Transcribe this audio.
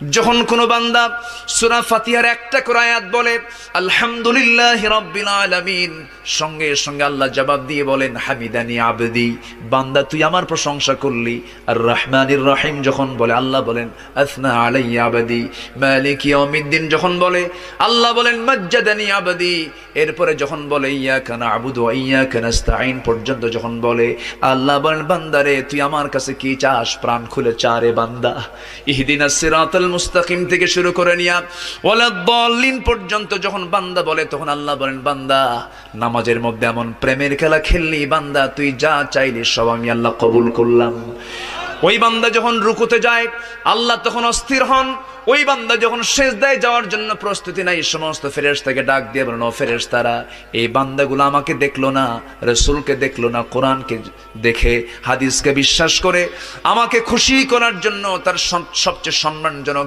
যখন কোন বান্দা সূরা ফাতিহার একটা করে আয়াত বলে আলহামদুলিল্লাহি রাব্বিল আলামিন, সঙ্গে সঙ্গে আল্লাহ জবাব দিয়ে বলেন হামিদানি আবদি, বান্দা তুই আমার প্রশংসা করলি। আর রহমানির রহিম যখন বলে আল্লাহ বলেন আসনা আলাইয়া আবদি। মালিক ইয়াউমিদ্দিন যখন বলে আল্লাহ বলেন মাজ্জাদানি আবদি। এরপরে যখন বলে ইয়াকা না'বুদু ওয়া ইয়াকা নাস্তাঈন পর্যন্ত যখন বলে আল্লাহ বলেন বান্দারে তুই আমার কাছে কি চাস, প্রাণ খুলে চারে বান্দা। ইহদিনাস সিরাতাল মুস্তাকিম থেকে শুরু করে নিয়া ওয়ালাদ-দাল্লিন পর্যন্ত যখন বান্দা বলে তখন আল্লাহ বলেন বান্দা নামাজের মধ্যে এমন প্রেমের খেলা খেললি বান্দা, তুই যা চাইলি সব আমি আল্লাহ কবুল করলাম। ওই বান্দা যখন রুকুতে যায় আল্লাহ তখন অস্থির হন। ওই বান্দা যখন সিজদায় যাওয়ার জন্য প্রস্তুতি নাই, সমস্ত ফেরেশতাকে ডাক দিয়ে বলেন ও ফেরেশতারা, এই বান্দাগুলো আমাকে দেখলো না, রাসূলকে দেখলো না, কোরআনকে দেখে হাদিসকে বিশ্বাস করে আমাকে খুশি করার জন্য তার সবচেয়ে সম্মানজনক